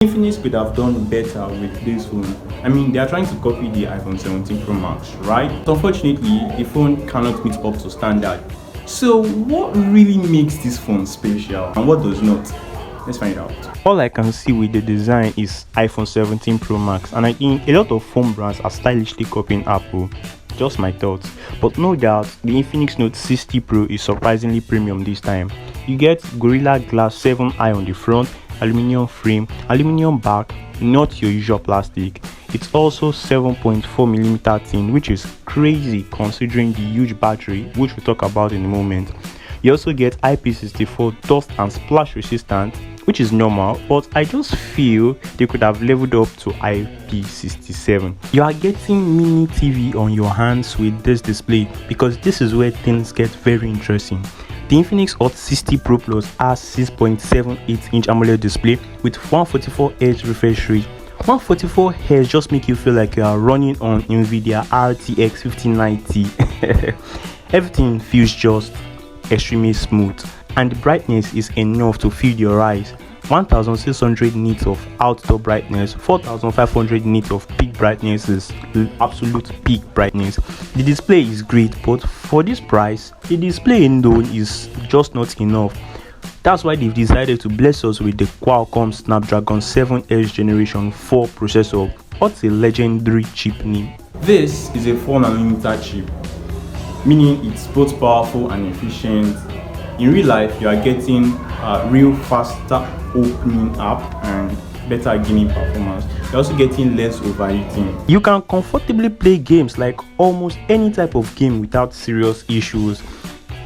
Infinix could have done better with this phone. I mean, they are trying to copy the iPhone 17 Pro Max, right? But unfortunately, the phone cannot meet up to standard. So what really makes this phone special and what does not? Let's find out. All I can see with the design is iPhone 17 Pro Max, and I think a lot of phone brands are stylishly copying Apple. Just my thoughts. But no doubt, the Infinix Note 60 Pro is surprisingly premium this time. You get Gorilla Glass 7i on the front, aluminum frame, aluminum back, not your usual plastic. It's also 7.4mm thin, which is crazy considering the huge battery, which we'll talk about in a moment. You also get IP64 dust and splash resistant, which is normal, but I just feel they could have leveled up to IP67. You are getting mini TV on your hands with this display, because this is where things get very interesting. The Infinix Hot 60 Pro Plus has 6.78-inch AMOLED display with 144Hz refresh rate. 144Hz just make you feel like you are running on Nvidia RTX 5090. Everything feels just extremely smooth, and the brightness is enough to feed your eyes. 1600 nits of outdoor brightness, 4500 nits of peak brightness is the absolute peak brightness. The display is great, but for this price, the display alone is just not enough. That's why they've decided to bless us with the Qualcomm Snapdragon 7H Generation 4 processor. What's a legendary chip name? This is a 4nm chip, meaning it's both powerful and efficient. In real life, you are getting real faster opening up and better gaming performance. You're also getting less overheating. You can comfortably play games like almost any type of game without serious issues.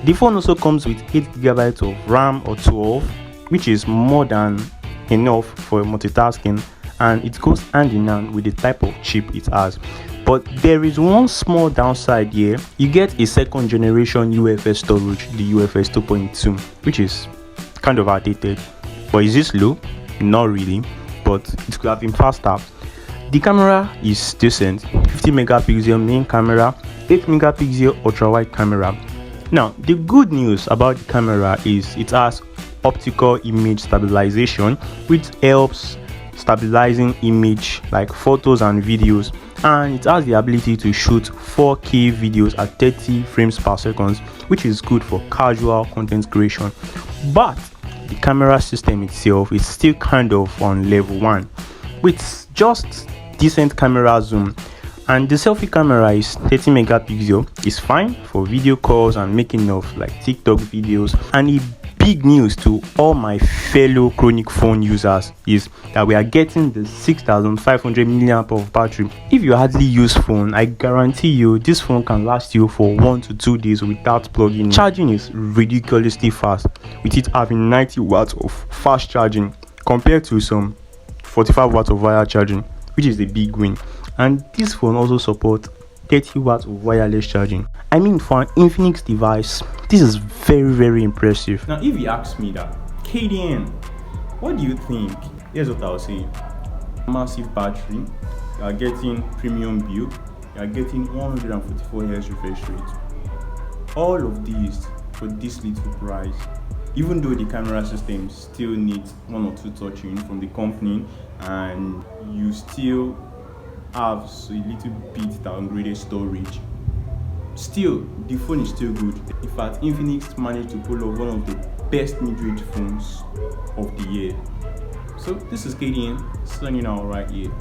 The phone also comes with 8GB of RAM or 12, which is more than enough for multitasking, and it goes hand in hand with the type of chip it has. But there is one small downside here. You get a second generation UFS storage, the UFS 2.2, which is kind of outdated. But is this slow? Not really, but it could have been faster. The camera is decent, 50 megapixel main camera, 8 megapixel ultra wide camera. Now, the good news about the camera is it has optical image stabilization, which helps stabilizing image like photos and videos, and it has the ability to shoot 4K videos at 30 frames per second, which is good for casual content creation. But the camera system itself is still kind of on level 1 with just decent camera zoom, and the selfie camera is 30 megapixel. It's fine for video calls and making of like TikTok videos. And the big news to all my fellow chronic phone users is that we are getting the 6500 mAh of battery. If you hardly use phone, I guarantee you this phone can last you for 1 to 2 days without plugging in. Charging is ridiculously fast, with it having 90 watts of fast charging compared to some 45 watts of wire charging, which is a big win. And this phone also supports 30 watts of wireless charging. I mean, for an Infinix device, this is very impressive. Now, if you ask me that, KDN, what do you think? Here's what I'll say. Massive battery, you are getting premium build, you are getting 144Hz refresh rate. All of these for this little price. Even though the camera system still needs 1 or 2 touching from the company, and you still have a little bit downgraded storage, still the phone is still good. In fact, Infinix managed to pull off one of the best mid-range phones of the year. So this is KDN signing out right here.